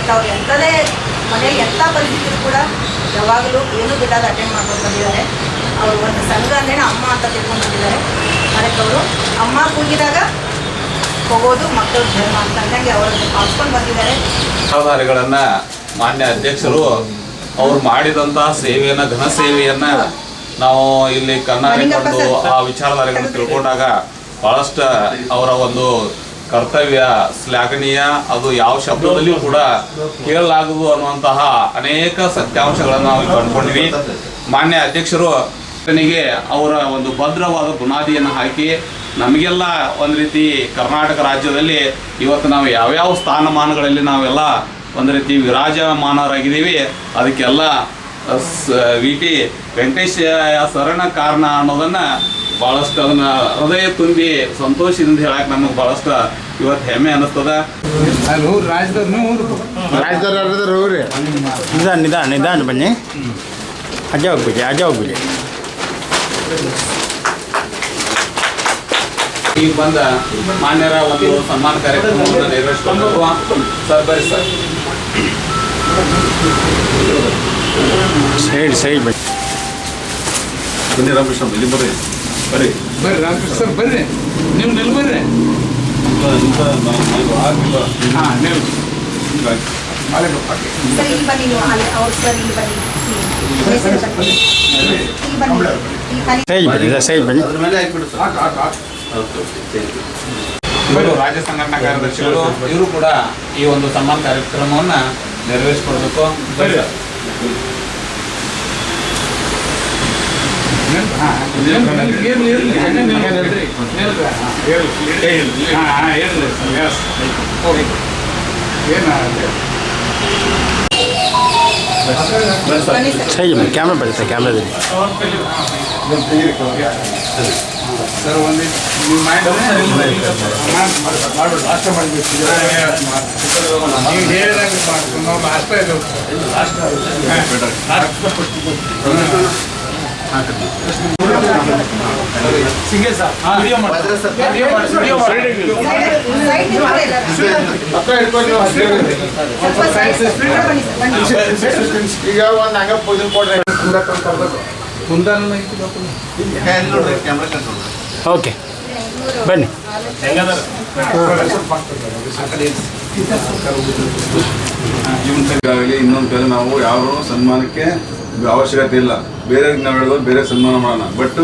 But ಅವ್ರು ಎಂಥದೇ ಮನೆಯಲ್ಲಿ ಎಂಥ ಪರಿಸ್ಥಿತಿ ಕೂಡ ಯಾವಾಗಲೂ ಏನೂ ಬಿಡಾದ ಅಟೆಂಡ್ ಮಾಡ್ಕೊಂಡು ಬಂದಿದ್ದಾರೆ. ಅವರು ಒಂದು ಸಂಘ ಅಂದ್ರೇ ಅಮ್ಮ ಅಂತ ತಿಳ್ಕೊಂಡು ಬಂದಿದ್ದಾರೆ. ಅದಕ್ಕೆ ಅವರು ಅಮ್ಮ ಕೂಗಿದಾಗ ಹೋಗೋದು ಮಕ್ಕಳು ಧರ್ಮ ಅಂತ ಅಂದಂಗೆ ಅವರನ್ನು ಪಾಲಿಸ್ಕೊಂಡು ಬಂದಿದ್ದಾರೆ. ಜವಾಬ್ದಾರಿಗಳನ್ನು ಮಾನ್ಯ ಅಧ್ಯಕ್ಷರು ಅವ್ರು ಮಾಡಿದಂತಹ ಸೇವೆಯನ್ನ ಘನ ಸೇವೆಯನ್ನ ನಾವು ಇಲ್ಲಿ ಕಣ್ಣಾಡಿಕೊಂಡು ಆ ವಿಚಾರಧಾರೆಗಳನ್ನು ತಿಳ್ಕೊಂಡಾಗ ಬಹಳಷ್ಟು ಅವರ ಒಂದು ಕರ್ತವ್ಯ ಶ್ಲಾಘನೀಯ, ಅದು ಯಾವ ಶಬ್ದದಲ್ಲಿಯೂ ಕೂಡ ಕೇಳಲಾಗದು ಅನ್ನುವಂತಹ ಅನೇಕ ಸತ್ಯಾಂಶಗಳನ್ನು ನಾವು ಕಂಡುಕೊಂಡಿವಿ. ಮಾನ್ಯ ಅಧ್ಯಕ್ಷರು ಅವರ ಒಂದು ಭದ್ರವಾದ ಬುನಾದಿಯನ್ನು ಹಾಕಿ ನಮಗೆಲ್ಲ ಒಂದು ರೀತಿ ಕರ್ನಾಟಕ ರಾಜ್ಯದಲ್ಲಿ ಇವತ್ತು ನಾವು ಯಾವ್ಯಾವ ಸ್ಥಾನಮಾನಗಳಲ್ಲಿ ನಾವೆಲ್ಲ ಒಂದು ರೀತಿ ವಿರಾಜಮಾನರಾಗಿದ್ದೀವಿ, ಅದಕ್ಕೆಲ್ಲ ವಿ.ಟಿ. ವೆಂಕಟೇಶ ಸರಣ ಕಾರಣ ಅನ್ನೋದನ್ನು ಭಾಳಷ್ಟು ಅದನ್ನು ಹೃದಯ ತುಂಬಿ ಸಂತೋಷದಿಂದ ಹೇಳಕ್ಕೆ ನಮಗೆ ಭಾಳಷ್ಟು ಇವತ್ತು ಹೆಮ್ಮೆ ಅನ್ನಿಸ್ತದ. ನಿಧಾನ ಬನ್ನಿ, ಅಜ್ಜ ಹೋಗ್ಬಿಡಿ. ಈಗ ಬಂದ ಮಾನ್ಯರ ಒಂದು ಸನ್ಮಾನ ಕಾರ್ಯಕ್ರಮವನ್ನು ನೆರವೇರಿಸಿಕೊಂಡು ಸರ್ ಬರ್ರಿ ಸರ್. ಸೈಡ್ ಬನ್ನಿ. ಬನ್ನಿ ರಾಮಕೃಷ್ಣ, ಇಲ್ಲಿ ಬರ್ರಿ ರಾಮಕೃಷ್ಣ ಸರ್ ಬರ್ರಿ, ನೀವು ನಿಲ್ ಬರ್ರಿ. ಸರ್ ಇಲ್ಲಿ ಬನ್ನಿ, ನೀವು ಅವ್ರು ಸರ್ ಇಲ್ಲಿ ಬನ್ನಿ, ಸೈಡ್ ಬನ್ನಿ. ಇವರು ರಾಜ್ಯ ಸಂಘಟನಾ ಕಾರ್ಯದರ್ಶಿಗಳು, ಇವರು ಕೂಡ ಈ ಒಂದು ಸನ್ಮಾನ ಕಾರ್ಯಕ್ರಮವನ್ನು ನೆರವೇರಿಸಿಕೊಡ್ಬೇಕು. ಕ್ಯಾಮ್ರಾ ಬರುತ್ತೆ, ಕ್ಯಾಮ್ರಾದಲ್ಲಿ ಸರ್ ಒಂದು ನೀವು ಲಾಸ್ಟ್ ಈಗ ಒಂದು ಹಂಗ ಪೂಜೆ ಕೊಡ್ರಿ. ಓಕೆ ಬನ್ನಿ. ಇನ್ನೊಂದು ಕಡೆ ನಾವು ಯಾವ ಸನ್ಮಾನಕ್ಕೆ ಅವಶ್ಯಕತೆ ಇಲ್ಲ, ಬೇರೆ ನಾವು ಹೇಳಿದ್ರು ಬೇರೆ ಸನ್ಮಾನ ಮಾಡೋಣ. ಬಟ್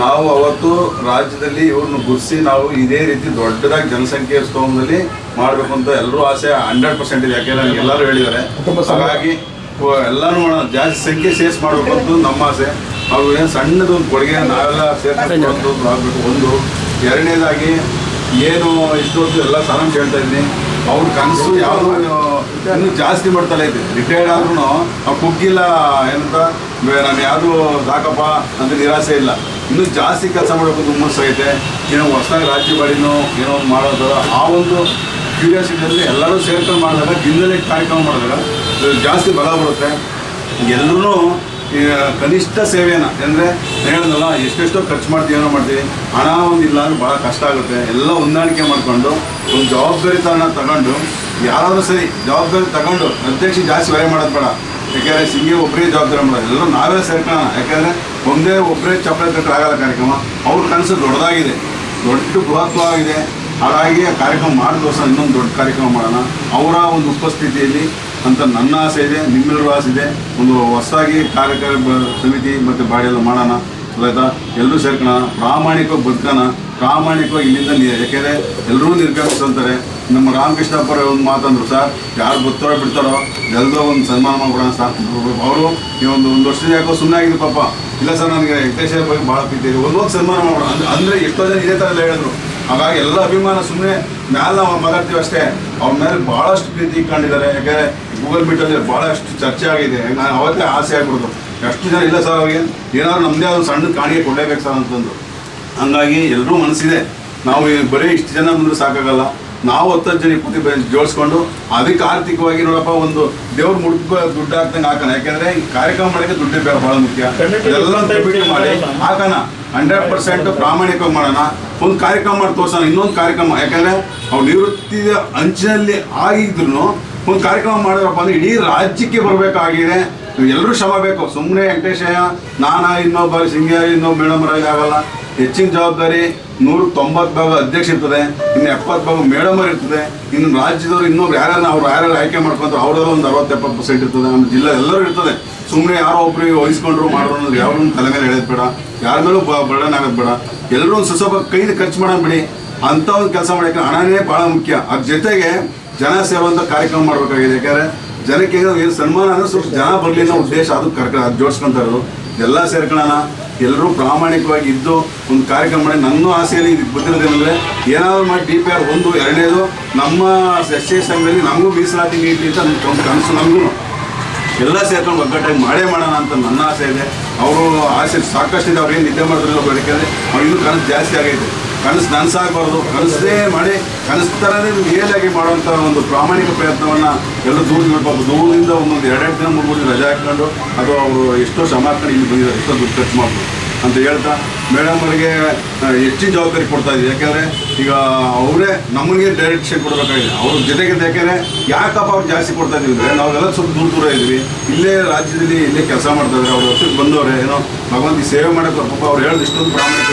ನಾವು ಅವತ್ತು ರಾಜ್ಯದಲ್ಲಿ ಇವ್ರನ್ನ ಗುರ್ಸಿ ನಾವು ಇದೇ ರೀತಿ ದೊಡ್ಡದಾಗಿ ಜನಸಂಖ್ಯೆ ಸ್ತೋಮದಲ್ಲಿ ಮಾಡಬೇಕು ಅಂತ ಎಲ್ಲರೂ ಆಸೆ 100% ಇದೆ. ಯಾಕೆಂದ್ರೆ ಎಲ್ಲರೂ ಹೇಳಿದ್ದಾರೆ. ಹಾಗಾಗಿ ಎಲ್ಲಾನು ಮಾಡೋಣ, ಜಾಸ್ತಿ ಸಂಖ್ಯೆ ಸೇರ್ಸ್ ಮಾಡಬೇಕು ಅಂತ ನಮ್ಮ ಆಸೆ. ಅವ್ರು ಏನು ಸಣ್ಣದೊಂದು ಕೊಡುಗೆ ನಾವೆಲ್ಲ ಸೇರ್ಕೊಂಡು ಆಗಬೇಕು. ಒಂದು ಎರಡನೇದಾಗಿ ಏನು ಇಷ್ಟೊತ್ತು ಎಲ್ಲ ಸಾರಾಂಶ ಹೇಳ್ತಾ ಇದ್ದೀನಿ, ಅವ್ರ ಕನಸು ಯಾವುದು ಇನ್ನೂ ಜಾಸ್ತಿ ಮಾಡ್ತಲೇ ಇದೆ. ರಿಟೈರ್ಡ್ ಆದ್ರೂ ನಾವು ಕುಗ್ಗಿಲ್ಲ, ಏನಂತ ನಾನು ಯಾವುದು ಸಾಕಪ್ಪ ಅಂತ ನಿರಾಸೆ ಇಲ್ಲ, ಇನ್ನೂ ಜಾಸ್ತಿ ಕೆಲಸ ಮಾಡಬೇಕು ಹುಮ್ಮಸ್ಸಾಗೈತೆ. ಏನೋ ಹೊಸದಾಗಿ ರಾಜ್ಯ ಬಾಡಿನೋ ಏನೋ ಒಂದು ಮಾಡೋದು, ಆ ಒಂದು ಕ್ಯೂರಿಯಾಸಿಟಿಯಲ್ಲಿ ಎಲ್ಲರೂ ಸೇರ್ಕೊಂಡು ಮಾಡಿದಾಗ ದಿನದಲ್ಲಿ ಕಾರ್ಯಕ್ರಮ ಮಾಡಿದಾಗ ಜಾಸ್ತಿ ಬಲ ಬರುತ್ತೆ. ಎಲ್ಲರೂ ಕನಿಷ್ಠ ಸೇವೆಯನ್ನು ಅಂದರೆ ಹೇಳಿದ್ನಲ್ಲ, ಎಷ್ಟೆಷ್ಟೋ ಖರ್ಚು ಮಾಡ್ತೀವಿ, ಏನೋ ಮಾಡ್ತೀವಿ, ಹಣ ಒಂದಿಲ್ಲ ಅಂದ್ರೆ ಭಾಳ ಕಷ್ಟ ಆಗುತ್ತೆ. ಎಲ್ಲ ಹೊಂದಾಣಿಕೆ ಮಾಡಿಕೊಂಡು ಒಂದು ಜವಾಬ್ದಾರಿತನ ತಗೊಂಡು, ಯಾರಾದರೂ ಸರಿ ಜವಾಬ್ದಾರಿ ತಗೊಂಡು ಅಧ್ಯಕ್ಷ ಜಾಸ್ತಿ ಹೊರೆ ಮಾಡೋದು ಬೇಡ. ಯಾಕೆಂದರೆ ಸಿಂಗೆ ಒಬ್ಬರೇ ಜವಾಬ್ದಾರಿ ಮಾಡೋದು, ಎಲ್ಲರೂ ನಾವೇ ಸೇರ್ಕೊಳ್ಳೋಣ. ಯಾಕೆಂದರೆ ಒಂದೇ ಒಬ್ಬರೇ ಚಪ್ಪಲಿ ಕಟ್ಟರೆ ಆಗಲ್ಲ ಕಾರ್ಯಕ್ರಮ. ಅವ್ರ ಕನಸು ದೊಡ್ಡದಾಗಿದೆ, ದೊಡ್ಡ ಬೃಹತ್ವವಾಗಿದೆ. ಹಾಗಾಗಿ ಆ ಕಾರ್ಯಕ್ರಮ ಮಾಡಿದ ಇನ್ನೊಂದು ದೊಡ್ಡ ಕಾರ್ಯಕ್ರಮ ಮಾಡೋಣ ಅವರ ಒಂದು ಉಪಸ್ಥಿತಿಯಲ್ಲಿ ಅಂತ ನನ್ನ ಆಸೆ ಇದೆ, ನಿಮ್ಮೆಲ್ಲರೂ ಆಸೆ ಇದೆ. ಒಂದು ಹೊಸದಾಗಿ ಕಾರ್ಯಕಾರಿ ಸಮಿತಿ ಮತ್ತು ಬಾಡಿಯೆಲ್ಲ ಮಾಡೋಣ, ಆಯ್ತಾ? ಎಲ್ಲರೂ ಸೇರ್ಕೊಳ್ಳೋಣ, ಪ್ರಾಮಾಣಿಕವಾಗಿ ಬದುಕೋಣ, ಪ್ರಾಮಾಣಿಕವಾಗಿ ಇಲ್ಲಿಂದ ಯಾಕೆಂದರೆ ಎಲ್ಲರೂ ನಿರ್ಗಮಿಸ್ತಾರೆ. ನಮ್ಮ ರಾಮಕೃಷ್ಣಪ್ಪರ ಒಂದು ಮಾತಂದ್ರು, ಸರ್ ಯಾರು ಬರ್ತಾರೋ ಬಿಡ್ತಾರೋ ಎಲ್ಲದೋ ಒಂದು ಸನ್ಮಾನ ಮಾಡ್ಬಿಡೋಣ ಸರ್. ಅವರು ಈ ಒಂದು ವರ್ಷದ ಯಾಕೋ ಸುಮ್ಮನೆ ಆಗಿದ್ದು ಪಾಪ. ಇಲ್ಲ ಸರ್ ನನಗೆ ವೆಂಕಟೇಶ ಬಗ್ಗೆ ಭಾಳ ಪ್ರೀತಿ ಇದೆ, ಒಂದು ಸನ್ಮಾನ ಮಾಡೋಣ ಅಂದರೆ ಎಷ್ಟೋ ಜನ ಇದೇ ಥರ ಎಲ್ಲ ಹೇಳಿದ್ರು. ಹಾಗಾಗಿ ಎಲ್ಲ ಅಭಿಮಾನ ಸುಮ್ಮನೆ ಮ್ಯಾಲೆ ನಾವು ಮಾತಾಡ್ತೀವಿ ಅಷ್ಟೇ, ಅವ್ರ ಮೇಲೆ ಭಾಳಷ್ಟು ಪ್ರೀತಿ ಇಟ್ಕೊಂಡಿದ್ದಾರೆ. ಯಾಕೆಂದರೆ ಗೂಗಲ್ ಮೀಟಲ್ಲಿ ಭಾಳಷ್ಟು ಚರ್ಚೆ ಆಗಿದೆ. ನಾನು ಅವತ್ತೇ ಆಸೆ ಆಗ್ಬಿಡ್ತು, ಎಷ್ಟು ಜನ ಇಲ್ಲ ಸರ್ ಅವ್ರಿಗೆ ಏನಾದ್ರು ನಮ್ಮದೇ ಆದ ಸಣ್ಣ ಕಾಣಿಕೆ ಕೊಡಲೇಬೇಕು ಸರ್ ಅಂತಂದು. ಹಂಗಾಗಿ ಎಲ್ಲರೂ ಮನಸ್ಸಿದೆ, ನಾವು ಬರೀ ಇಷ್ಟು ಜನ ಬಂದರೂ ಸಾಕಾಗಲ್ಲ, ನಾವು 10 ಜನ 20 ಜೋಡಿಸ್ಕೊಂಡು ಅದಕ್ಕೆ ಆರ್ಥಿಕವಾಗಿ ನೋಡಪ್ಪ ಒಂದು ದೇವ್ರ ದುಡ್ಡು ಹಾಕ್ದಂಗೆ ಹಾಕೋಣ. ಯಾಕೆಂದರೆ ಈ ಕಾರ್ಯಕ್ರಮ ಮಾಡೋಕ್ಕೆ ದುಡ್ಡು ಭಾಳ ಮುಖ್ಯ. ಎಲ್ಲ ಬಿಟ್ಟು ಮಾಡಿ ಹಾಕೋಣ, 100% ಪ್ರಾಮಾಣಿಕವಾಗಿ ಮಾಡೋಣ. ಒಂದು ಕಾರ್ಯಕ್ರಮ ಮಾಡಿ ತೋರ್ಸೋಣ, ಇನ್ನೊಂದು ಕಾರ್ಯಕ್ರಮ. ಯಾಕೆಂದರೆ ಅವ್ರು ನಿವೃತ್ತಿಯ ಅಂಚಿನಲ್ಲಿ ಆಗಿದ್ರು ಒಂದು ಕಾರ್ಯಕ್ರಮ ಮಾಡಿದ್ರಪ್ಪ ಅಂದ್ರೆ ಇಡೀ ರಾಜ್ಯಕ್ಕೆ ಬರಬೇಕಾಗಿದೆ. ಎಲ್ಲರೂ ಶ್ರಮ ಬೇಕು. ಸುಮ್ಮನೆ ವೆಂಕಟೇಶಯ್ಯ ನಾನಾ ಇನ್ನೊಬ್ಬ ಸಿಂಗೇರಿ ಇನ್ನೊಬ್ಬ ಮೇಡಮರಾಗಿ ಆಗಲ್ಲ. ಹೆಚ್ಚಿನ ಜವಾಬ್ದಾರಿ 190 ಭಾಗ ಅಧ್ಯಕ್ಷ ಇರ್ತದೆ, ಇನ್ನು 70 ಭಾಗ ಮೇಡಮರ್ ಇರ್ತದೆ, ಇನ್ನು ರಾಜ್ಯದವರು ಇನ್ನೊಬ್ರು ಯಾರ್ಯಾರು ಆಯ್ಕೆ ಮಾಡ್ಕೊಂತಾರೆ ಅವ್ರದ್ದು ಒಂದು 60-70% ಇರ್ತದೆ. ನಮ್ಮ ಜಿಲ್ಲೆ ಎಲ್ಲರೂ ಇರ್ತದೆ. ಸುಮ್ಮನೆ ಯಾರೋ ಒಬ್ರಿಗೆ ವಹಿಸ್ಕೊಂಡ್ರು ಮಾಡೋರು ಅನ್ನೋದು ಯಾರು ತಲೆ ಮೇಲೆ ಎಳೆಯೋದು ಬೇಡ, ಯಾರ ಮೇಲೂ ಬರ್ಡನ್ ಆಗೋದು ಬೇಡ. ಎಲ್ಲರೂ ಒಂದು ಸ್ವಲ್ಪ ಕೈಲಿ ಖರ್ಚು ಮಾಡೋಣ ಬಿಡಿ. ಅಂಥ ಒಂದು ಕೆಲಸ ಮಾಡೋಕ್ಕೆ ಹಣನೇ ಭಾಳ ಮುಖ್ಯ. ಅದ್ರ ಜೊತೆಗೆ ಜನ ಸೇರುವಂಥ ಕಾರ್ಯಕ್ರಮ ಮಾಡಬೇಕಾಗಿದೆ. ಯಾಕಂದರೆ ಜನಕ್ಕೆ ಏನು ಸನ್ಮಾನ ಅಂದರೆ ಸ್ವಲ್ಪ ಜನ ಬರಲಿ ಅನ್ನೋ ಉದ್ದೇಶ, ಅದು ಅದು ಜೋಡಿಸ್ಕೊತಾ ಇರೋದು. ಎಲ್ಲ ಸೇರ್ಕೊಳ್ಳೋಣ, ಎಲ್ಲರೂ ಪ್ರಾಮಾಣಿಕವಾಗಿ ಇದ್ದು ಒಂದು ಕಾರ್ಯಕ್ರಮ ಮಾಡಿ. ನನ್ನ ಆಸೆಯಲ್ಲಿ ಇದಕ್ಕೆ ಬಂದಿರೋದೇನೆಂದರೆ ಏನಾದರೂ ಮಾಡಿ DPR 1, 2ನೇದು ನಮ್ಮ SC ಸಂಘದಲ್ಲಿ ನಮಗೂ ಮೀಸಲಾತಿ ನೀತಿ ಅಂತ ಒಂದು ಕನಸು ನಮಗೂ ಎಲ್ಲ ಸೇರ್ಕೊಂಡು ಒಗ್ಗಟ್ಟಾಗಿ ಮಾಡೋಣ ಅಂತ ನನ್ನ ಆಸೆ ಇದೆ. ಅವರು ಆಸೆ ಸಾಕಷ್ಟಿದೆ. ಅವ್ರು ಏನು ನಿದ್ದೆ ಮಾಡಿದ್ರಲ್ಲ ಬೇಡಿಕೆಂದರೆ ಅವ್ರು ಇನ್ನೂ ಕನಸು ಜಾಸ್ತಿ ಆಗೈತೆ. ಕನಸು ನನಸಾಗಬಾರ್ದು, ಕನಸೇ ಮಾಡಿ ಕನಸು ಥರನೇ ರಿಯಲಾಗಿ ಮಾಡುವಂಥ ಒಂದು ಪ್ರಾಮಾಣಿಕ ಪ್ರಯತ್ನವನ್ನು ಎಲ್ಲರೂ ದೂರದಿಂದ ಒಂದೊಂದು 2 ದಿನ 3 ದಿನ ರಜೆ ಹಾಕ್ಕೊಂಡು ಅಥವಾ ಅವರು ಎಷ್ಟೋ ಶ್ರಮ ಹಾಕೊಂಡು ಇಲ್ಲಿ ಬಂದಿದ್ದಾರೆ, ಎಷ್ಟೋ ದುಡ್ಡು ಖರ್ಚು ಮಾಡ್ಬೋದು ಅಂತ ಹೇಳ್ತಾ ಮೇಡಮ್ ಅವರಿಗೆ ಹೆಚ್ಚಿನ ಜವಾಬ್ದಾರಿ ಕೊಡ್ತಾ ಇದ್ದೀವಿ. ಯಾಕೆಂದರೆ ಈಗ ಅವರೇ ನಮಗೆ ಡೈರೆಕ್ಷನ್ ಕೊಡಬೇಕಾಗಿದೆ. ಅವ್ರ ಜೊತೆಗೆ ಯಾಕೆಂದರೆ ಯಾಕಪ್ಪ ಅವ್ರು ಜಾಸ್ತಿ ಕೊಡ್ತಾ ಇದ್ದೀವಿ ಅಂದರೆ ನಾವೆಲ್ಲ ಸ್ವಲ್ಪ ದೂರ ಇದ್ವಿ. ಇಲ್ಲೇ ರಾಜ್ಯದಲ್ಲಿ ಇಲ್ಲೇ ಕೆಲಸ ಮಾಡ್ತಾಯಿದ್ದಾರೆ. ಅವ್ರು ವರ್ಷಕ್ಕೆ ಬಂದವ್ರೆ, ಏನೋ ಭಗವಂತ ಸೇವೆ ಮಾಡೋಕ್ಕೆ ಪಾಪ ಅವ್ರು ಹೇಳೋದು ಇಷ್ಟೊಂದು ಪ್ರಾಮಾಣಿಕ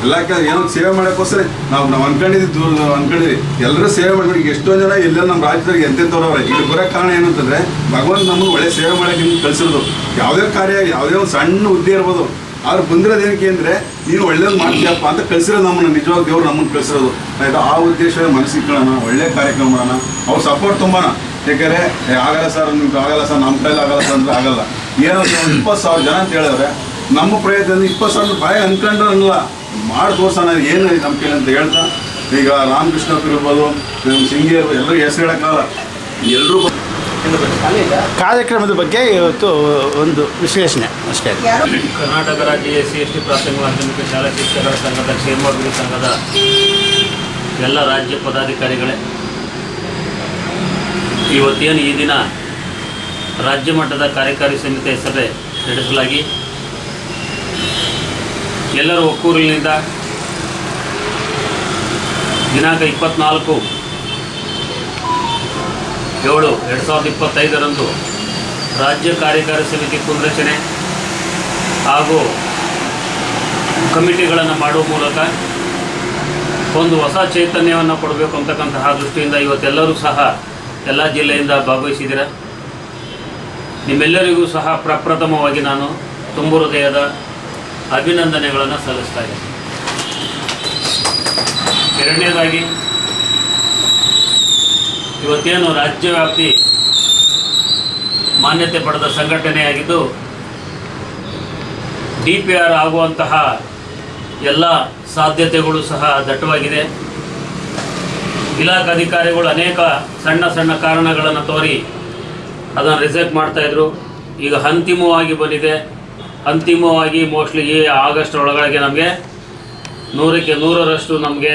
ಎಲ್ಲ ಏನೋ ಸೇವೆ ಮಾಡೋಕ್ಕೋಸ್ಕರ ನಾವು ಅನ್ಕೊಂಡಿದ್ವಿ ಎಲ್ಲರೂ ಸೇವೆ ಮಾಡಬೇಕು. ಈಗ ಎಷ್ಟೋ ಜನ ಎಲ್ಲೆಲ್ಲ ನಮ್ಮ ರಾಜ್ಯದಲ್ಲಿ ಎಂತೆಂಥವ್ರವ್ರೆ. ಇಲ್ಲಿ ಬರೋಕ್ಕೆ ಕಾರಣ ಏನಂತಂದರೆ ಭಗವಂತ ನಮಗೆ ಒಳ್ಳೆ ಸೇವೆ ಮಾಡೋಕ್ಕೆ ನಿಮ್ಗೆ ಕಳಿಸಿರೋದು. ಯಾವುದೇ ಕಾರ್ಯ, ಯಾವುದೇ ಒಂದು ಸಣ್ಣ ಹುದ್ದೆ ಇರ್ಬೋದು, ಅವ್ರು ಬಂದಿರೋದು ಏನಕ್ಕೆ ಅಂದರೆ ನೀನು ಒಳ್ಳೇದು ಮಾಡ್ತೀಯಪ್ಪ ಅಂತ ಕಳಿಸಿರೋದು ನಮ್ಮನ್ನು. ನಿಜವಾಗ ದೇವ್ರು ನಮ್ಮನ್ನು ಕಳಿಸಿರೋದು ಆಯಿತಾ. ಆ ಉದ್ದೇಶ ಮನಸ್ಸಿಟ್ಕೊಳ್ಳೋಣ, ಒಳ್ಳೆ ಕಾರ್ಯಕ್ರಮ ಮಾಡೋಣ. ಅವ್ರು ಸಪೋರ್ಟ್ ತುಂಬಾನ. ಯಾಕೆಂದರೆ ಆಗಲ್ಲ ಸರ್, ನಿಮ್ಗೆ ಆಗಲ್ಲ ಸರ್, ನಮ್ಮ ಕೈಲಿ ಆಗಲ್ಲ ಸರ್ ಅಂದರೆ ಆಗಲ್ಲ. ಏನೋ 20,000 ಜನ ಅಂತ ಹೇಳಿದ್ರೆ ನಮ್ಮ ಪ್ರಯತ್ನದಿಂದ 20,000 ಬಾಯಿ ಅನ್ಕೊಂಡ್ರೆ ಅನ್ನಲ್ಲ, ಮಾಡಿ ತೋರ್ಸೋಣ ಏನು ನಮ್ಮ ಕೈಲಿ ಅಂತ ಹೇಳ್ತಾ ಈಗ ರಾಮಕೃಷ್ಣ ಇರ್ಬೋದು, ಸಿಂಗೇರು ಎಲ್ಲರೂ ಹೆಸರು ಹೇಳೋಕ್ಕಾಗಲ್ಲ. ಎಲ್ಲರೂ ಕಾರ್ಯಕ್ರಮದ ಬಗ್ಗೆ ಇವತ್ತು ಒಂದು ವಿಶ್ಲೇಷಣೆ ಅಷ್ಟೇ. ಕರ್ನಾಟಕ ರಾಜ್ಯ SC/ST ಪ್ರಾಥಮಿಕ ಮಾಧ್ಯಮಿಕ ಶಾಲಾ ಶಿಕ್ಷಕರ ಸಂಘದ ಕ್ಷೇಮಾಭಿವೃದ್ಧಿ ಸಂಘದ ಎಲ್ಲ ರಾಜ್ಯ ಪದಾಧಿಕಾರಿಗಳೇ, ಇವತ್ತೇನು ಈ ದಿನ ರಾಜ್ಯ ಮಟ್ಟದ ಕಾರ್ಯಕಾರಿ ಸಮಿತಿ ಸಭೆ ನಡೆಸಲಾಗಿ ಎಲ್ಲರ ಒಕ್ಕೂರಿನಿಂದ ದಿನಾಂಕ 24/7/2025 ರಾಜ್ಯ ಕಾರ್ಯಕಾರಿ ಸಮಿತಿ ಪುನರಚನೆ ಹಾಗೂ ಕಮಿಟಿಗಳನ್ನು ಮಾಡುವ ಮೂಲಕ ಒಂದು ಹೊಸ ಚೈತನ್ಯವನ್ನು ಕೊಡಬೇಕು ಅಂತಕ್ಕಂತಹ ದೃಷ್ಟಿಯಿಂದ ಇವತ್ತೆಲ್ಲರೂ ಸಹ ಎಲ್ಲ ಜಿಲ್ಲೆಯಿಂದ ಭಾಗವಹಿಸಿದ್ದೀರ. ನಿಮ್ಮೆಲ್ಲರಿಗೂ ಸಹ ಪ್ರಪ್ರಥಮವಾಗಿ ನಾನು ತುಂಬು ಹೃದಯದ ಅಭಿನಂದನೆಗಳನ್ನು ಸಲ್ಲಿಸ್ತಾ ಇದ್ದೇನೆ. ಎರಡನೇದಾಗಿ ಇವತ್ತೇನು ರಾಜ್ಯವ್ಯಾಪಿ ಮಾನ್ಯತೆ ಪಡೆದ ಸಂಘಟನೆಯಾಗಿದ್ದು DPR ಆಗುವಂತಹ ಎಲ್ಲ ಸಾಧ್ಯತೆಗಳು ಸಹ ದಟ್ಟವಾಗಿದೆ. ಇಲಾಖಾಧಿಕಾರಿಗಳು ಅನೇಕ ಸಣ್ಣ ಸಣ್ಣ ಕಾರಣಗಳನ್ನು ತೋರಿ ಅದನ್ನು ರಿಜೆಕ್ಟ್ ಮಾಡ್ತಾಯಿದ್ರು. ಈಗ ಅಂತಿಮವಾಗಿ ಬಂದಿದೆ. ಅಂತಿಮವಾಗಿ ಮೋಸ್ಟ್ಲಿ ಈ ಆಗಸ್ಟ್ ಒಳಗಡೆ ನಮಗೆ 100ಕ್ಕೆ 100ರಷ್ಟು ನಮಗೆ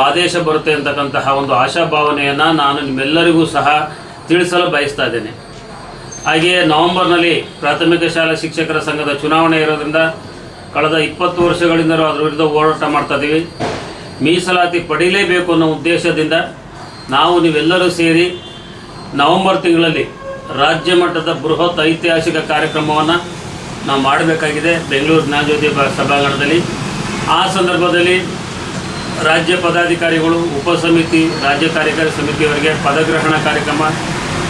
ಆದೇಶ ಬರುತ್ತೆ ಅಂತಕ್ಕಂತಹ ಒಂದು ಆಶಾಭಾವನೆಯನ್ನು ನಾನು ನಿಮ್ಮೆಲ್ಲರಿಗೂ ಸಹ ತಿಳಿಸಲು ಬಯಸ್ತಾ ಇದ್ದೇನೆ. ಹಾಗೆಯೇ ನವೆಂಬರ್ನಲ್ಲಿ ಪ್ರಾಥಮಿಕ ಶಾಲಾ ಶಿಕ್ಷಕರ ಸಂಘದ ಚುನಾವಣೆ ಇರೋದ್ರಿಂದ ಕಳೆದ 20 ವರ್ಷಗಳಿಂದ ಅದರ ವಿರುದ್ಧ ಹೋರಾಟ ಮಾಡ್ತಾ ಇದ್ದೀವಿ. ಮೀಸಲಾತಿ ಪಡೀಲೇಬೇಕು ಅನ್ನೋ ಉದ್ದೇಶದಿಂದ ನಾವು ನೀವೆಲ್ಲರೂ ಸೇರಿ ನವೆಂಬರ್ ತಿಂಗಳಲ್ಲಿ ರಾಜ್ಯ ಮಟ್ಟದ ಬೃಹತ್ ಐತಿಹಾಸಿಕ ಕಾರ್ಯಕ್ರಮವನ್ನು ನಾವು ಮಾಡಬೇಕಾಗಿದೆ ಬೆಂಗಳೂರು ಜ್ಞಾನಜ್ಯೋತಿ ಸಭಾಂಗಣದಲ್ಲಿ. ಆ ಸಂದರ್ಭದಲ್ಲಿ ರಾಜ್ಯ ಪದಾಧಿಕಾರಿಗಳು, ಉಪಸಮಿತಿ, ರಾಜ್ಯ ಕಾರ್ಯಕಾರಿ ಸಮಿತಿಯವರಿಗೆ ಪದಗ್ರಹಣ ಕಾರ್ಯಕ್ರಮ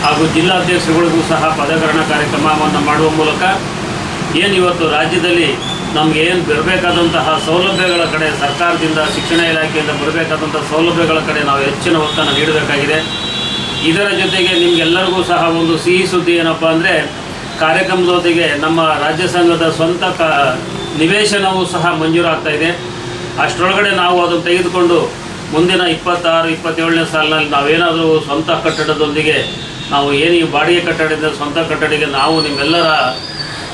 ಹಾಗೂ ಜಿಲ್ಲಾಧ್ಯಕ್ಷಗಳಿಗೂ ಸಹ ಪದಗ್ರಹಣ ಕಾರ್ಯಕ್ರಮವನ್ನು ಮಾಡುವ ಮೂಲಕ ಇವತ್ತು ರಾಜ್ಯದಲ್ಲಿ ನಮಗೆ ಏನು ಬರಬೇಕಾದಂತಹ ಸೌಲಭ್ಯಗಳ ಕಡೆ ಸರ್ಕಾರದಿಂದ, ಶಿಕ್ಷಣ ಇಲಾಖೆಯಿಂದ ಬರಬೇಕಾದಂಥ ಸೌಲಭ್ಯಗಳ ಕಡೆ ನಾವು ಹೆಚ್ಚಿನ ಒತ್ತನ್ನು ನೀಡಬೇಕಾಗಿದೆ. ಇದರ ಜೊತೆಗೆ ನಿಮಗೆಲ್ಲರಿಗೂ ಸಹ ಒಂದು ಸಿಹಿ ಸುದ್ದಿ ಏನಪ್ಪ ಅಂದರೆ, ಕಾರ್ಯಕ್ರಮದ ಜೊತೆಗೆ ನಮ್ಮ ರಾಜ್ಯ ಸಂಘದ ಸ್ವಂತ ನಿವೇಶನವೂ ಸಹ ಮಂಜೂರಾಗ್ತಾ ಇದೆ. ಅಷ್ಟರೊಳಗಡೆ ನಾವು ಅದನ್ನು ತೆಗೆದುಕೊಂಡು ಮುಂದಿನ 26-27ನೇ ಸಾಲಿನಲ್ಲಿ ನಾವೇನಾದರೂ ಸ್ವಂತ ಕಟ್ಟಡದೊಂದಿಗೆ ನಾವು ಏನು ಈ ಬಾಡಿಗೆ ಕಟ್ಟಡದಿಂದ ಸ್ವಂತ ಕಟ್ಟಡಕ್ಕೆ ನಾವು ನಿಮ್ಮೆಲ್ಲರ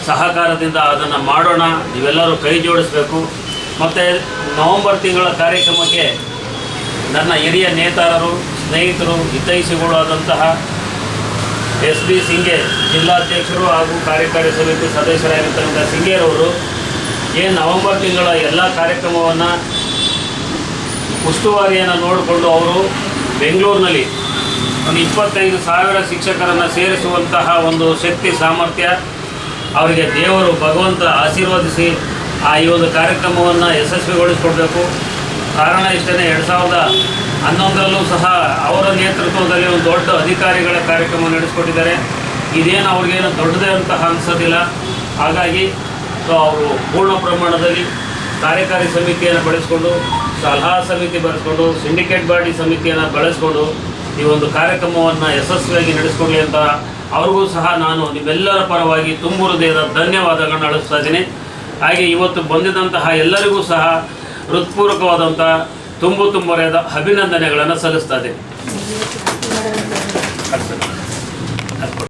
ಸಹಕಾರದಿಂದ ಅದನ್ನು ಮಾಡೋಣ. ನೀವೆಲ್ಲರೂ ಕೈ ಜೋಡಿಸಬೇಕು. ಮತ್ತು ನವೆಂಬರ್ ತಿಂಗಳ ಕಾರ್ಯಕ್ರಮಕ್ಕೆ ನನ್ನ ಹಿರಿಯ ನೇತಾರರು, ಸ್ನೇಹಿತರು, ಹಿತೈಷಿಗಳು ಆದಂತಹ SB ಸಿಂಗೇರ್ ಜಿಲ್ಲಾಧ್ಯಕ್ಷರು ಹಾಗೂ ಕಾರ್ಯಕಾರಿ ಸಮಿತಿ ಸದಸ್ಯರಾಗಿರ್ತಕ್ಕಂಥ ಸಿಂಗೇರವರು ಏನು ನವೆಂಬರ್ ತಿಂಗಳ ಎಲ್ಲ ಕಾರ್ಯಕ್ರಮವನ್ನು ಉಸ್ತುವಾರಿಯನ್ನು ನೋಡಿಕೊಂಡು ಅವರು ಬೆಂಗಳೂರಿನಲ್ಲಿ ಒಂದು 25,000 ಶಿಕ್ಷಕರನ್ನು ಸೇರಿಸುವಂತಹ ಒಂದು ಶಕ್ತಿ ಸಾಮರ್ಥ್ಯ ಅವರಿಗೆ ದೇವರು ಭಗವಂತ ಆಶೀರ್ವದಿಸಿ ಈ ಒಂದು ಕಾರ್ಯಕ್ರಮವನ್ನು ಯಶಸ್ವಿಗೊಳಿಸಿಕೊಡ್ಬೇಕು. ಕಾರಣ ಇಷ್ಟೇ, 2011ರಲ್ಲೂ ಸಹ ಅವರ ನೇತೃತ್ವದಲ್ಲಿ ಒಂದು ದೊಡ್ಡ ಅಧಿಕಾರಿಗಳ ಕಾರ್ಯಕ್ರಮ ನಡೆಸಿಕೊಟ್ಟಿದ್ದಾರೆ. ಇದೇನು ಅವ್ರಿಗೇನು ದೊಡ್ಡದೇ ಅಂತ ಅನಿಸೋದಿಲ್ಲ. ಹಾಗಾಗಿ ಅವರು ಪೂರ್ಣ ಪ್ರಮಾಣದಲ್ಲಿ ಕಾರ್ಯಕಾರಿ ಸಮಿತಿಯನ್ನು ಬಳಸಿಕೊಂಡು, ಸಲಹಾ ಸಮಿತಿ ಬಳಸ್ಕೊಂಡು, ಸಿಂಡಿಕೇಟ್ ಬಾಡಿ ಸಮಿತಿಯನ್ನು ಬಳಸ್ಕೊಂಡು ಈ ಒಂದು ಕಾರ್ಯಕ್ರಮವನ್ನು ಯಶಸ್ವಿಯಾಗಿ ನಡೆಸ್ಕೊಡ್ಲಿ ಅಂತ ಅವ್ರಿಗೂ ಸಹ ನಾನು ನಿಮ್ಮೆಲ್ಲರ ಪರವಾಗಿ ತುಂಬ ಹೃದಯದ ಧನ್ಯವಾದಗಳನ್ನು ಅಳಿಸ್ತಾ ಇದ್ದೀನಿ. ಹಾಗೆ ಇವತ್ತು ಬಂದಿದ್ದಂತಹ ಎಲ್ಲರಿಗೂ ಸಹ ಹೃತ್ಪೂರ್ವಕವಾದಂಥ ತುಂಬ ಅಭಿನಂದನೆಗಳನ್ನು ಸಲ್ಲಿಸ್ತಾ ಇದ್ದೀನಿ.